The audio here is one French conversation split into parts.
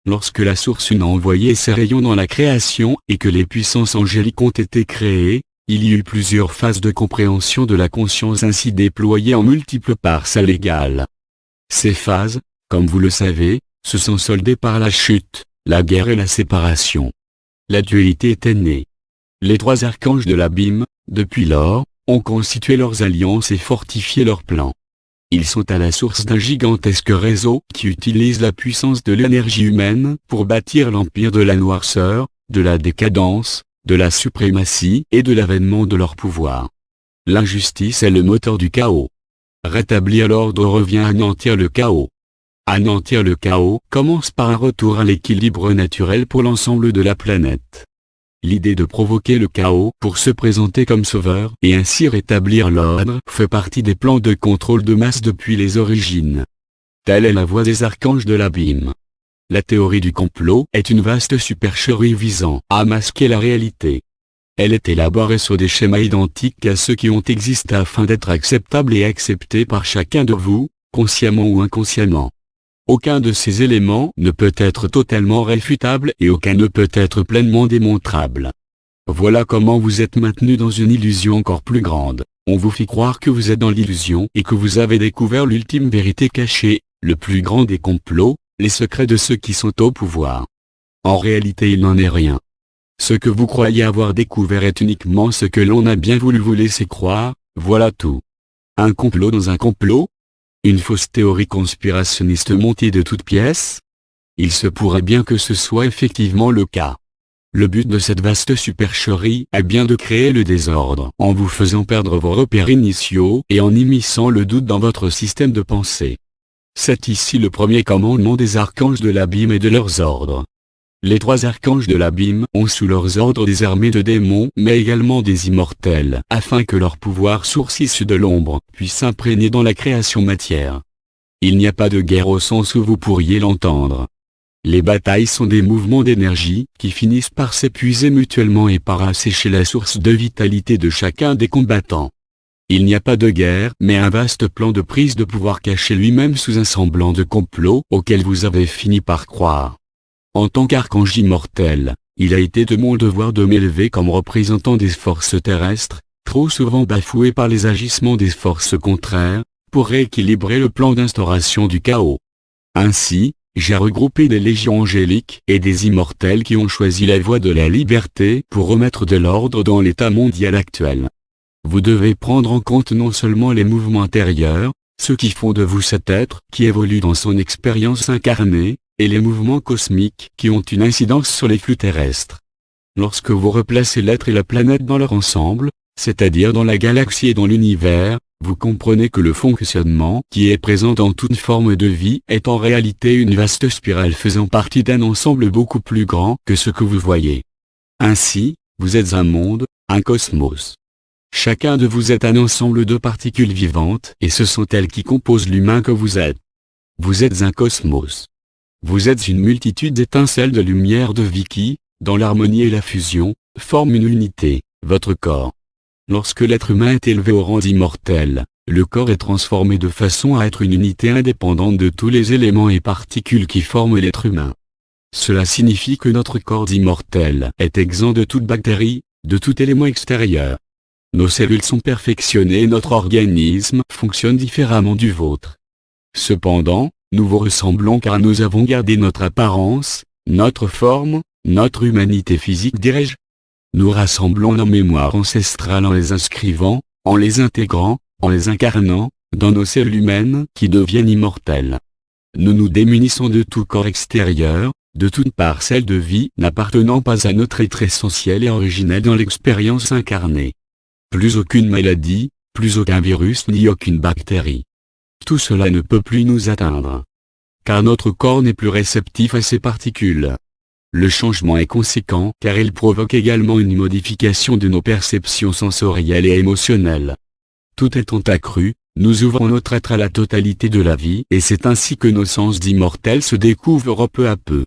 Lorsque la source une a envoyé ses rayons dans la création et que les puissances angéliques ont été créées, il y eut plusieurs phases de compréhension de la conscience ainsi déployées en multiples parcelles égales. Ces phases, comme vous le savez, se sont soldées par la chute, la guerre et la séparation. La dualité était née. Les trois archanges de l'abîme, depuis lors, ont constitué leurs alliances et fortifié leurs plans. Ils sont à la source d'un gigantesque réseau qui utilise la puissance de l'énergie humaine pour bâtir l'empire de la noirceur, de la décadence, de la suprématie et de l'avènement de leur pouvoir. L'injustice est le moteur du chaos. Rétablir l'ordre revient à anéantir le chaos. Anéantir le chaos commence par un retour à l'équilibre naturel pour l'ensemble de la planète. L'idée de provoquer le chaos pour se présenter comme sauveur et ainsi rétablir l'ordre fait partie des plans de contrôle de masse depuis les origines. Telle est la voie des archanges de l'abîme. La théorie du complot est une vaste supercherie visant à masquer la réalité. Elle est élaborée sur des schémas identiques à ceux qui ont existé afin d'être acceptables et acceptés par chacun de vous, consciemment ou inconsciemment. Aucun de ces éléments ne peut être totalement réfutable et aucun ne peut être pleinement démontrable. Voilà comment vous êtes maintenu dans une illusion encore plus grande. On vous fait croire que vous êtes dans l'illusion et que vous avez découvert l'ultime vérité cachée, le plus grand des complots, les secrets de ceux qui sont au pouvoir. En réalité il n'en est rien. Ce que vous croyez avoir découvert est uniquement ce que l'on a bien voulu vous laisser croire, voilà tout. Un complot dans un complot ? Une fausse théorie conspirationniste montée de toutes pièces? Il se pourrait bien que ce soit effectivement le cas. Le but de cette vaste supercherie est bien de créer le désordre en vous faisant perdre vos repères initiaux et en immisçant le doute dans votre système de pensée. C'est ici le premier commandement des archanges de l'abîme et de leurs ordres. Les trois archanges de l'abîme ont sous leurs ordres des armées de démons mais également des immortels afin que leur pouvoir source issu de l'ombre puisse s'imprégner dans la création matière. Il n'y a pas de guerre au sens où vous pourriez l'entendre. Les batailles sont des mouvements d'énergie qui finissent par s'épuiser mutuellement et par assécher la source de vitalité de chacun des combattants. Il n'y a pas de guerre mais un vaste plan de prise de pouvoir caché lui-même sous un semblant de complot auquel vous avez fini par croire. En tant qu'archange immortel, il a été de mon devoir de m'élever comme représentant des forces terrestres, trop souvent bafouées par les agissements des forces contraires, pour rééquilibrer le plan d'instauration du chaos. Ainsi, j'ai regroupé des légions angéliques et des immortels qui ont choisi la voie de la liberté pour remettre de l'ordre dans l'état mondial actuel. Vous devez prendre en compte non seulement les mouvements intérieurs, ceux qui font de vous cet être qui évolue dans son expérience incarnée, et les mouvements cosmiques qui ont une incidence sur les flux terrestres. Lorsque vous replacez l'être et la planète dans leur ensemble, c'est-à-dire dans la galaxie et dans l'univers, vous comprenez que le fonctionnement qui est présent dans toute forme de vie est en réalité une vaste spirale faisant partie d'un ensemble beaucoup plus grand que ce que vous voyez. Ainsi, vous êtes un monde, un cosmos. Chacun de vous est un ensemble de particules vivantes et ce sont elles qui composent l'humain que vous êtes. Vous êtes un cosmos. Vous êtes une multitude d'étincelles de lumière de vie qui, dans l'harmonie et la fusion, forment une unité, votre corps. Lorsque l'être humain est élevé au rang d'immortel, le corps est transformé de façon à être une unité indépendante de tous les éléments et particules qui forment l'être humain. Cela signifie que notre corps d'immortel est exempt de toute bactérie, de tout élément extérieur. Nos cellules sont perfectionnées et notre organisme fonctionne différemment du vôtre. Cependant, nous vous ressemblons car nous avons gardé notre apparence, notre forme, notre humanité physique dirais-je. Nous rassemblons nos mémoires ancestrales en les inscrivant, en les intégrant, en les incarnant, dans nos cellules humaines qui deviennent immortelles. Nous nous démunissons de tout corps extérieur, de toute parcelle de vie n'appartenant pas à notre être essentiel et originel dans l'expérience incarnée. Plus aucune maladie, plus aucun virus ni aucune bactérie. Tout cela ne peut plus nous atteindre. Car notre corps n'est plus réceptif à ces particules. Le changement est conséquent car il provoque également une modification de nos perceptions sensorielles et émotionnelles. Tout étant accru, nous ouvrons notre être à la totalité de la vie et c'est ainsi que nos sens d'immortels se découvrent peu à peu.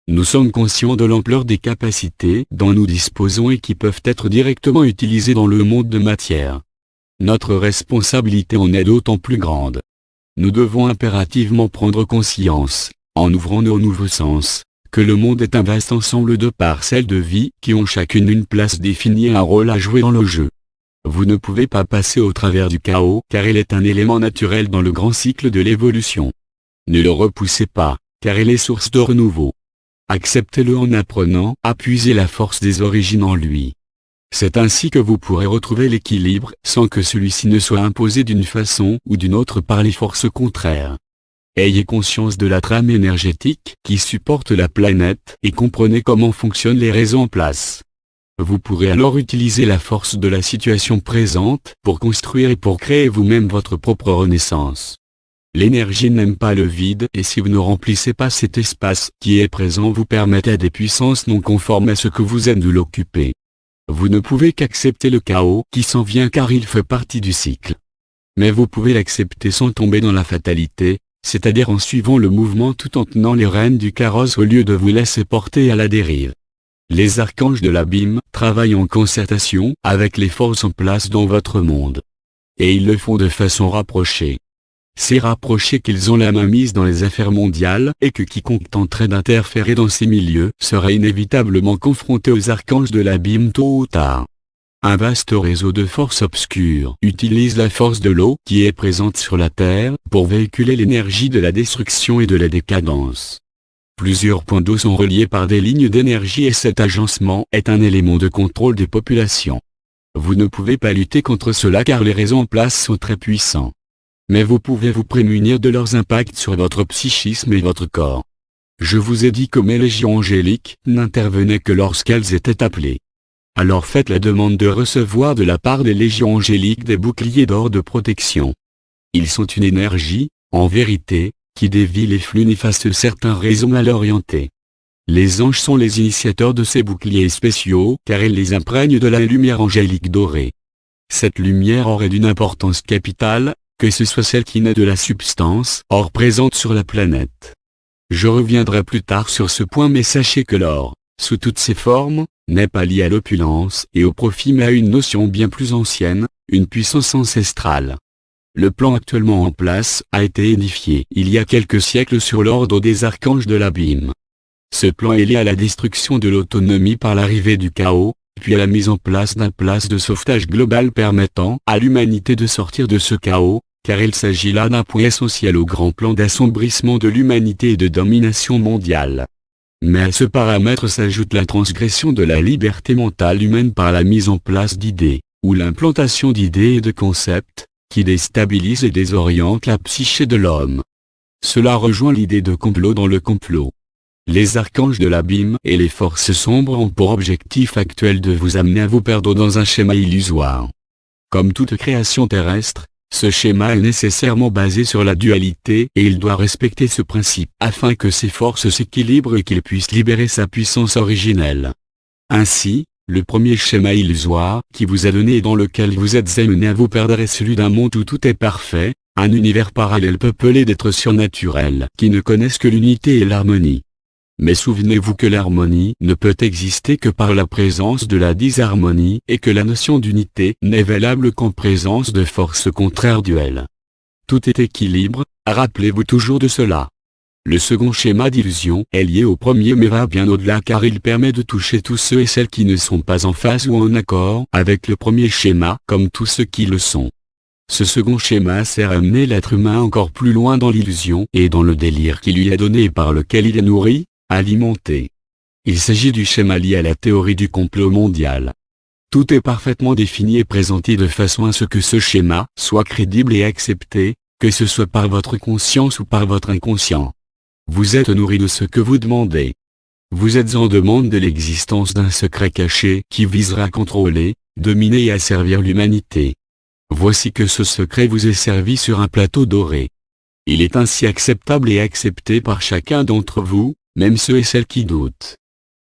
Nous sommes conscients de l'ampleur des capacités dont nous disposons et qui peuvent être directement utilisées dans le monde de matière. Notre responsabilité en est d'autant plus grande. Nous devons impérativement prendre conscience, en ouvrant nos nouveaux sens, que le monde est un vaste ensemble de parcelles de vie qui ont chacune une place définie et un rôle à jouer dans le jeu. Vous ne pouvez pas passer au travers du chaos car il est un élément naturel dans le grand cycle de l'évolution. Ne le repoussez pas, car il est source de renouveau. Acceptez-le en apprenant à puiser la force des origines en lui. C'est ainsi que vous pourrez retrouver l'équilibre sans que celui-ci ne soit imposé d'une façon ou d'une autre par les forces contraires. Ayez conscience de la trame énergétique qui supporte la planète et comprenez comment fonctionnent les réseaux en place. Vous pourrez alors utiliser la force de la situation présente pour construire et pour créer vous-même votre propre renaissance. L'énergie n'aime pas le vide et si vous ne remplissez pas cet espace qui est présent vous permettez à des puissances non conformes à ce que vous êtes de l'occuper. Vous ne pouvez qu'accepter le chaos qui s'en vient car il fait partie du cycle. Mais vous pouvez l'accepter sans tomber dans la fatalité, c'est-à-dire en suivant le mouvement tout en tenant les rênes du carrosse au lieu de vous laisser porter à la dérive. Les archanges de l'abîme travaillent en concertation avec les forces en place dans votre monde. Et ils le font de façon rapprochée. C'est rapproché qu'ils ont la main mise dans les affaires mondiales et que quiconque tenterait d'interférer dans ces milieux serait inévitablement confronté aux archanges de l'abîme tôt ou tard. Un vaste réseau de forces obscures utilise la force de l'eau qui est présente sur la Terre pour véhiculer l'énergie de la destruction et de la décadence. Plusieurs points d'eau sont reliés par des lignes d'énergie et cet agencement est un élément de contrôle des populations. Vous ne pouvez pas lutter contre cela car les réseaux en place sont très puissants. Mais vous pouvez vous prémunir de leurs impacts sur votre psychisme et votre corps. Je vous ai dit que mes légions angéliques n'intervenaient que lorsqu'elles étaient appelées. Alors faites la demande de recevoir de la part des légions angéliques des boucliers d'or de protection. Ils sont une énergie, en vérité, qui dévie les flux néfastes de certains réseaux mal orientés. Les anges sont les initiateurs de ces boucliers spéciaux car ils les imprègnent de la lumière angélique dorée. Cette lumière aurait d'une importance capitale, que ce soit celle qui naît de la substance or présente sur la planète. Je reviendrai plus tard sur ce point mais sachez que l'or, sous toutes ses formes, n'est pas lié à l'opulence et au profit mais à une notion bien plus ancienne, une puissance ancestrale. Le plan actuellement en place a été édifié il y a quelques siècles sur l'ordre des archanges de l'abîme. Ce plan est lié à la destruction de l'autonomie par l'arrivée du chaos, puis à la mise en place d'un plan de sauvetage global permettant à l'humanité de sortir de ce chaos, car il s'agit là d'un point essentiel au grand plan d'assombrissement de l'humanité et de domination mondiale. Mais à ce paramètre s'ajoute la transgression de la liberté mentale humaine par la mise en place d'idées, ou l'implantation d'idées et de concepts, qui déstabilisent et désorientent la psyché de l'homme. Cela rejoint l'idée de complot dans le complot. Les archanges de l'abîme et les forces sombres ont pour objectif actuel de vous amener à vous perdre dans un schéma illusoire. Comme toute création terrestre, ce schéma est nécessairement basé sur la dualité et il doit respecter ce principe afin que ses forces s'équilibrent et qu'il puisse libérer sa puissance originelle. Ainsi, le premier schéma illusoire qui vous a donné et dans lequel vous êtes amené à vous perdre est celui d'un monde où tout est parfait, un univers parallèle peuplé d'êtres surnaturels qui ne connaissent que l'unité et l'harmonie. Mais souvenez-vous que l'harmonie ne peut exister que par la présence de la disharmonie et que la notion d'unité n'est valable qu'en présence de forces contraires duelles. Tout est équilibre, rappelez-vous toujours de cela. Le second schéma d'illusion est lié au premier mais va bien au-delà car il permet de toucher tous ceux et celles qui ne sont pas en phase ou en accord avec le premier schéma comme tous ceux qui le sont. Ce second schéma sert à amener l'être humain encore plus loin dans l'illusion et dans le délire qui lui est donné et par lequel il est nourri, alimenté. Il s'agit du schéma lié à la théorie du complot mondial. Tout est parfaitement défini et présenté de façon à ce que ce schéma soit crédible et accepté, que ce soit par votre conscience ou par votre inconscient. Vous êtes nourri de ce que vous demandez. Vous êtes en demande de l'existence d'un secret caché qui visera à contrôler, dominer et asservir l'humanité. Voici que ce secret vous est servi sur un plateau doré. Il est ainsi acceptable et accepté par chacun d'entre vous, même ceux et celles qui doutent.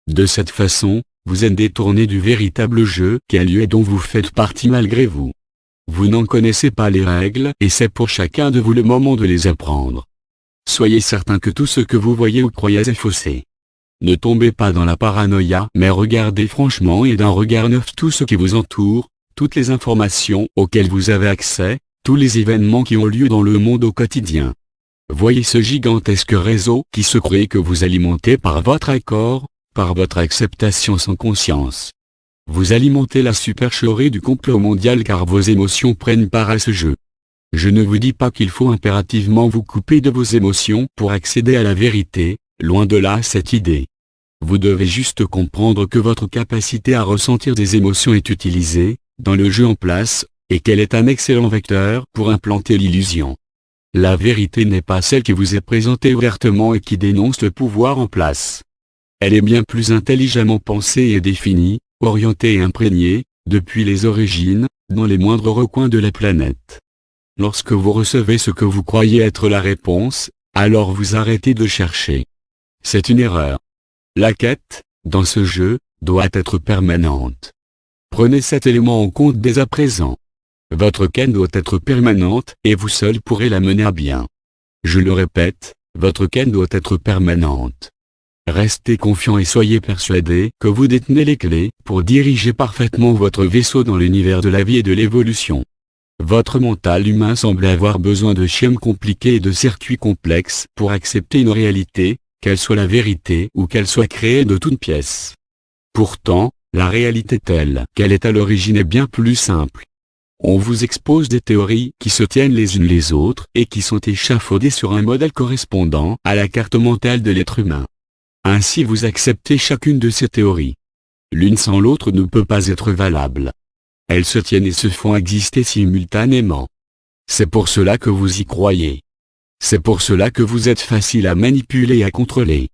De cette façon, vous êtes détourné du véritable jeu qui a lieu et dont vous faites partie malgré vous. Vous n'en connaissez pas les règles et c'est pour chacun de vous le moment de les apprendre. Soyez certain que tout ce que vous voyez ou croyez est faussé. Ne tombez pas dans la paranoïa mais regardez franchement et d'un regard neuf tout ce qui vous entoure, toutes les informations auxquelles vous avez accès, tous les événements qui ont lieu dans le monde au quotidien. Voyez ce gigantesque réseau qui se crée que vous alimentez par votre accord, par votre acceptation sans conscience. Vous alimentez la supercherie du complot mondial car vos émotions prennent part à ce jeu. Je ne vous dis pas qu'il faut impérativement vous couper de vos émotions pour accéder à la vérité, loin de là cette idée. Vous devez juste comprendre que votre capacité à ressentir des émotions est utilisée, dans le jeu en place, et qu'elle est un excellent vecteur pour implanter l'illusion. La vérité n'est pas celle qui vous est présentée ouvertement et qui dénonce le pouvoir en place. Elle est bien plus intelligemment pensée et définie, orientée et imprégnée, depuis les origines, dans les moindres recoins de la planète. Lorsque vous recevez ce que vous croyez être la réponse, alors vous arrêtez de chercher. C'est une erreur. La quête, dans ce jeu, doit être permanente. Prenez cet élément en compte dès à présent. Votre quête doit être permanente et vous seul pourrez la mener à bien. Je le répète, votre quête doit être permanente. Restez confiant et soyez persuadé que vous détenez les clés pour diriger parfaitement votre vaisseau dans l'univers de la vie et de l'évolution. Votre mental humain semble avoir besoin de schèmes compliqués et de circuits complexes pour accepter une réalité, qu'elle soit la vérité ou qu'elle soit créée de toutes pièces. Pourtant, la réalité telle qu'elle est à l'origine est bien plus simple. On vous expose des théories qui se tiennent les unes les autres et qui sont échafaudées sur un modèle correspondant à la carte mentale de l'être humain. Ainsi vous acceptez chacune de ces théories. L'une sans l'autre ne peut pas être valable. Elles se tiennent et se font exister simultanément. C'est pour cela que vous y croyez. C'est pour cela que vous êtes facile à manipuler et à contrôler.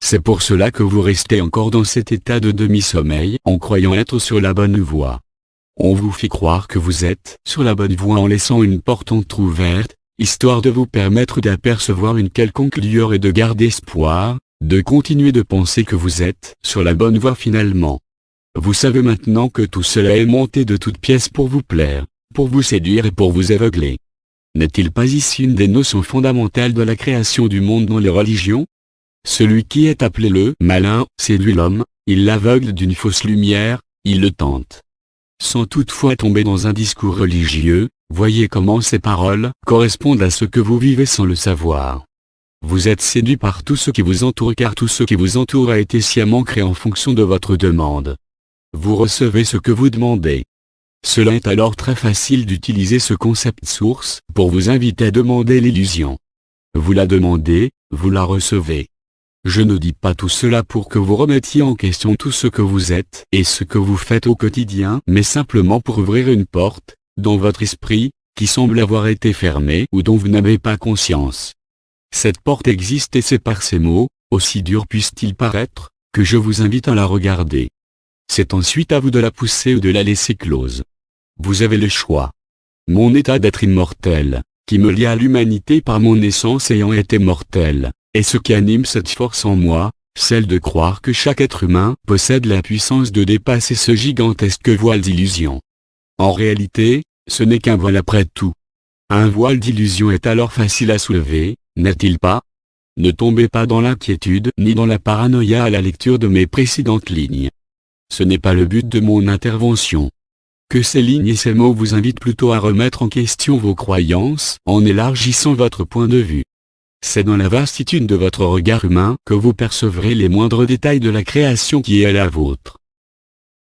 C'est pour cela que vous restez encore dans cet état de demi-sommeil en croyant être sur la bonne voie. On vous fait croire que vous êtes sur la bonne voie en laissant une porte entrouverte, histoire de vous permettre d'apercevoir une quelconque lueur et de garder espoir, de continuer de penser que vous êtes sur la bonne voie finalement. Vous savez maintenant que tout cela est monté de toutes pièces pour vous plaire, pour vous séduire et pour vous aveugler. N'est-il pas ici une des notions fondamentales de la création du monde dans les religions? Celui qui est appelé le malin séduit l'homme, il l'aveugle d'une fausse lumière, il le tente. Sans toutefois tomber dans un discours religieux, voyez comment ces paroles correspondent à ce que vous vivez sans le savoir. Vous êtes séduit par tout ce qui vous entoure car tout ce qui vous entoure a été sciemment créé en fonction de votre demande. Vous recevez ce que vous demandez. Cela est alors très facile d'utiliser ce concept source pour vous inviter à demander l'illusion. Vous la demandez, vous la recevez. Je ne dis pas tout cela pour que vous remettiez en question tout ce que vous êtes et ce que vous faites au quotidien, mais simplement pour ouvrir une porte, dans votre esprit, qui semble avoir été fermée ou dont vous n'avez pas conscience. Cette porte existe et c'est par ces mots, aussi durs puissent-ils paraître, que je vous invite à la regarder. C'est ensuite à vous de la pousser ou de la laisser close. Vous avez le choix. Mon état d'être immortel, qui me lie à l'humanité par mon naissance ayant été mortel, est ce qui anime cette force en moi, celle de croire que chaque être humain possède la puissance de dépasser ce gigantesque voile d'illusion. En réalité, ce n'est qu'un voile après tout. Un voile d'illusion est alors facile à soulever, n'est-il pas? Ne tombez pas dans l'inquiétude ni dans la paranoïa à la lecture de mes précédentes lignes. Ce n'est pas le but de mon intervention. Que ces lignes et ces mots vous invitent plutôt à remettre en question vos croyances en élargissant votre point de vue. C'est dans la vastitude de votre regard humain que vous percevrez les moindres détails de la création qui est la vôtre.